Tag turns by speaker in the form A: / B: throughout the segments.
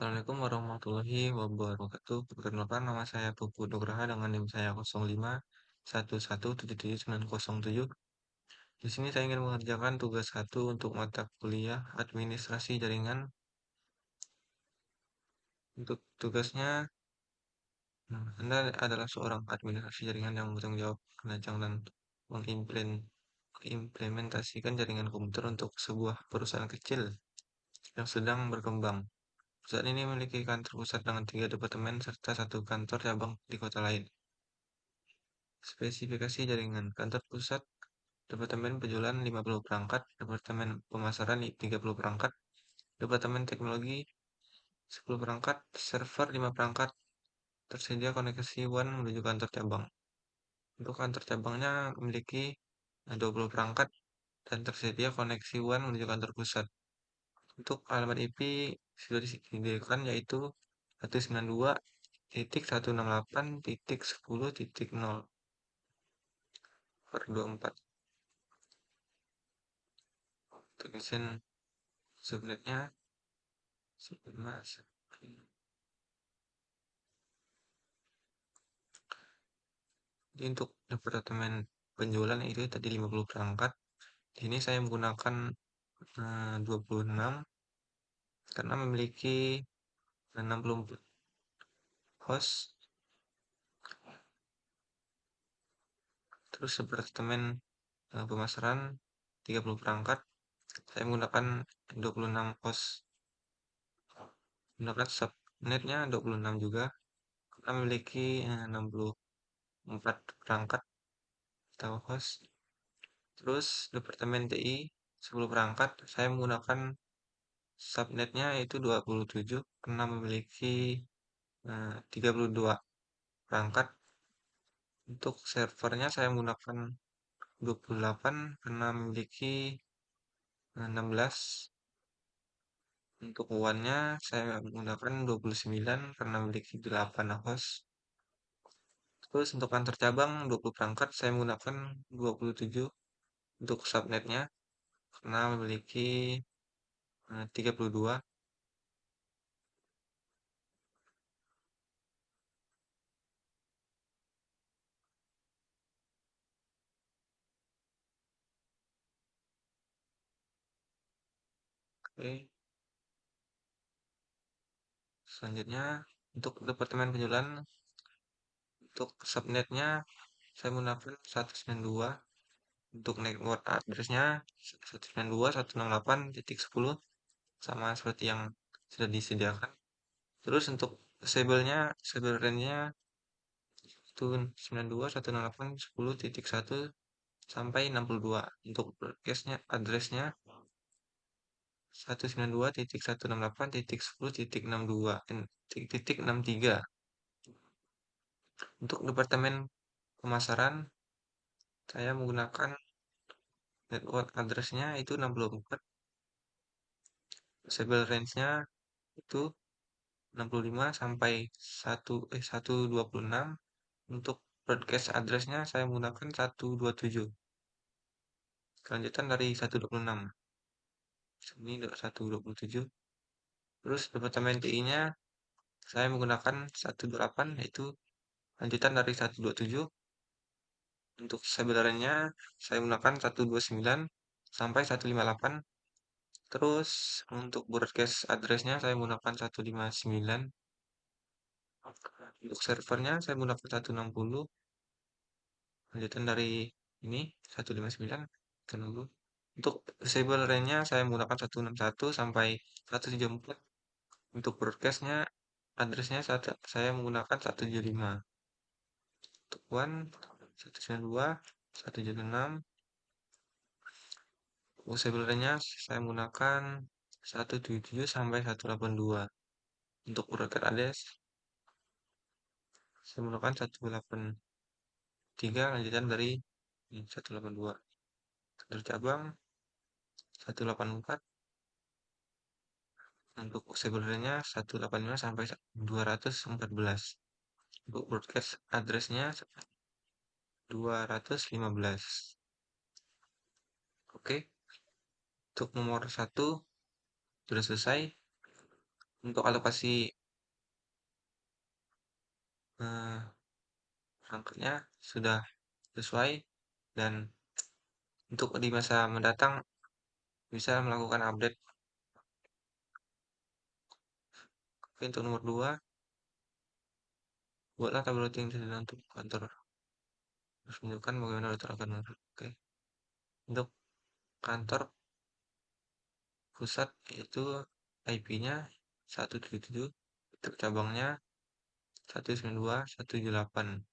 A: Assalamualaikum warahmatullahi wabarakatuh. Perkenalkan nama saya Pupu Nugraha dengan NIM saya 0511777907. Di sini saya ingin mengerjakan tugas satu untuk mata kuliah administrasi jaringan. Untuk tugasnya, Anda adalah seorang administrasi jaringan yang bertanggung jawab merancang dan mengimplementasikan jaringan komputer untuk sebuah perusahaan kecil yang sedang berkembang. Perusahaan ini memiliki kantor pusat dengan 3 departemen serta satu kantor cabang di kota lain. Spesifikasi jaringan kantor pusat, Departemen Penjualan 50 perangkat, Departemen Pemasaran 30 perangkat, Departemen Teknologi 10 perangkat, server 5 perangkat, tersedia koneksi WAN menuju kantor cabang. Untuk kantor cabangnya memiliki 20 perangkat dan tersedia koneksi WAN menuju kantor pusat. Untuk alamat IP sudah disediakan yaitu 192.168.10.0 per 24. Untuk desain subnetnya Mas. Jadi untuk departemen penjualan itu tadi 50 perangkat. Di sini saya menggunakan 26 karena memiliki 64 host. Terus departemen pemasaran 30 perangkat. Saya menggunakan 26 host. Menggunakan subnetnya 26 juga karena memiliki 64 perangkat atau host. Terus departemen TI 10 perangkat. Saya menggunakan subnetnya itu 27 karena memiliki 32 perangkat. Untuk servernya saya menggunakan 28 karena memiliki 16. Untuk WAN-nya saya menggunakan 29 karena memiliki 8 host. Terus untuk kantor cabang 20 perangkat saya menggunakan 27 untuk subnetnya karena memiliki 32. Oke. Selanjutnya untuk departemen penjualan untuk subnetnya saya menggunakan 192. Untuk network address-nya 192.168.10 sama seperti yang sudah disediakan. Terus untuk disable range-nya itu 92.168.10.1 sampai 62. Untuk broadcast-nya address-nya 192.168.10.62 Untuk departemen pemasaran saya menggunakan network address-nya itu 64. Disable range-nya itu 65 sampai 126. Untuk broadcast address-nya saya menggunakan 127. Kelanjutan dari 126. Ini 127. Terus departemen TI-nya saya menggunakan 128 yaitu lanjutan dari 127. Untuk sebenarnya saya menggunakan 129 sampai 158. Terus untuk broadcast address-nya saya menggunakan 159. Untuk servernya saya menggunakan 160. Lanjutan dari ini 159 ke 60. Untuk disable range-nya saya menggunakan 161 sampai 174. Untuk broadcast-nya address-nya saya menggunakan 175. Untuk WAN 192, 176. Untuk disable range-nya saya menggunakan 177 sampai 182. Untuk broadcast address saya menggunakan 183 lanjutan dari 182. Kantor cabang 184. Untuk sebenarnya 185 sampai 214. Untuk broadcast address-nya 215. Oke, untuk nomor 1 sudah selesai. Untuk alokasi eh, perangkatnya sudah sesuai, dan untuk di masa mendatang bisa melakukan update. Oke, untuk nomor 2, buatlah tabel routing sederhana untuk kantor. Terus menunjukkan bagaimana router akan oke. Untuk kantor pusat itu IP-nya 177, untuk cabangnya 192.178.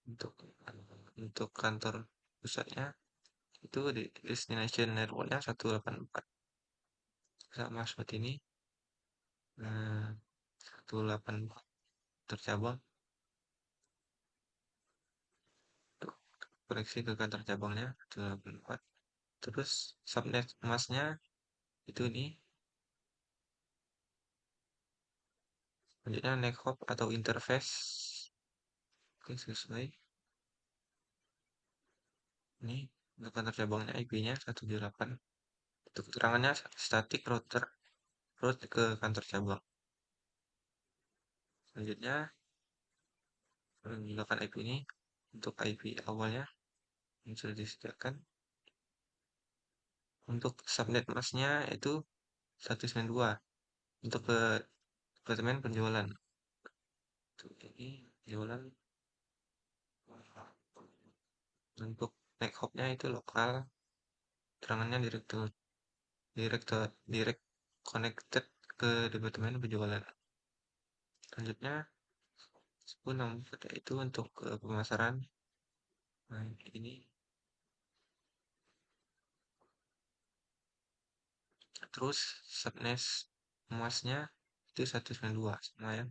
A: Untuk untuk kantor pusatnya itu di destination networknya 184, sama seperti ini. Nah, 184 tercabang, untuk koneksi ke kantor cabangnya 184. Terus subnet masnya itu ini. Selanjutnya neck hop atau interface. Oke, sesuai. Ini untuk kantor cabangnya IP-nya 178. Untuk keterangannya static router route ke kantor cabang. Selanjutnya menggunakan IP ini untuk IP awalnya yang sudah disediakan. Untuk subnet masnya itu 192 untuk ke departemen penjualan. Untuk ini penjualan. Untuk neck hopnya itu lokal, terangannya direct connected ke departemen penjualan. Selanjutnya 1064 itu untuk pemasaran. Nah, ini terus subnet emasnya itu 192 sama ya.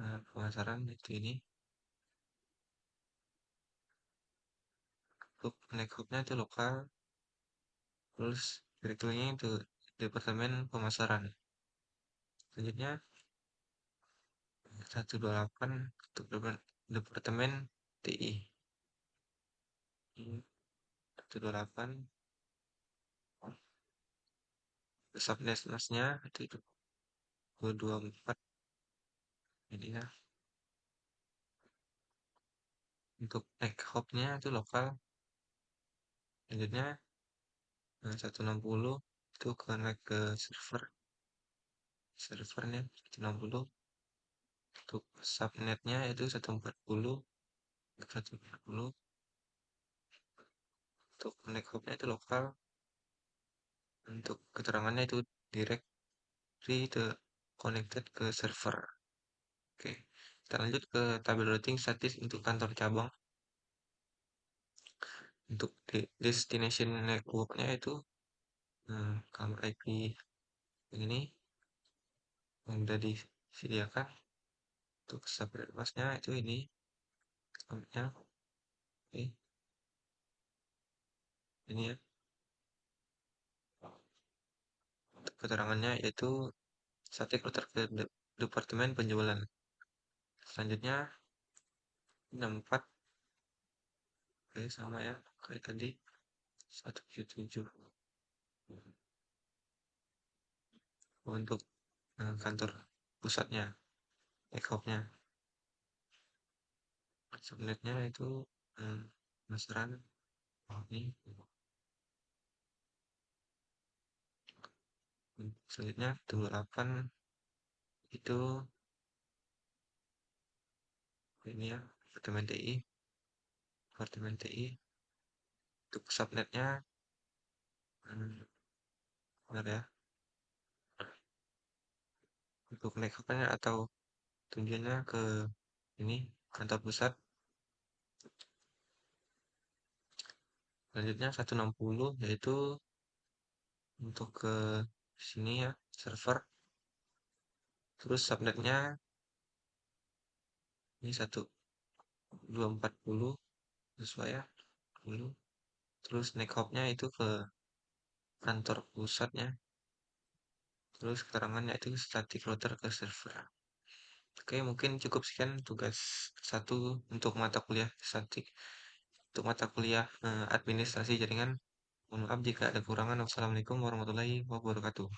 A: Nah, pemasaran itu ini. Untuk neck hopnya itu lokal, terus direkturnya itu departemen pemasaran. Selanjutnya 128 untuk departemen TI. 128 subnetmasnya itu 224. Jadi ya, untuk neck hopnya itu lokal. Selanjutnya 160 itu connect ke servernya 160. Untuk subnetnya itu 140. Untuk connect hopnya itu lokal. Untuk keterangannya itu directly connected ke server. Oke, kita lanjut ke tabel routing statis untuk kantor cabang. Untuk destination networknya itu kamar IP ini yang sudah disediakan. Untuk subnet masnya itu ini namanya. Oke, ini ya. Untuk keterangannya yaitu static router ke departemen penjualan. Selanjutnya 64. Oke, sama ya kayak tadi 177. Untuk kantor pusatnya, ekopnya, subnetnya itu pemasaran. Ini selanjutnya 28 itu ini ya, departemen TI. Untuk subnetnya benar ya. Untuk next atau tujuannya ke ini kantor pusat. Selanjutnya 160 yaitu untuk ke sini ya, server. Terus subnetnya ini 1240 sesuai ya, 10. Terus next hopnya itu ke kantor pusatnya. Terus keterangannya itu static router ke server. Oke, mungkin cukup sekian tugas 1 untuk mata kuliah statik. Untuk mata kuliah administrasi jaringan. Mohon maaf jika ada kekurangan. Wassalamualaikum warahmatullahi wabarakatuh.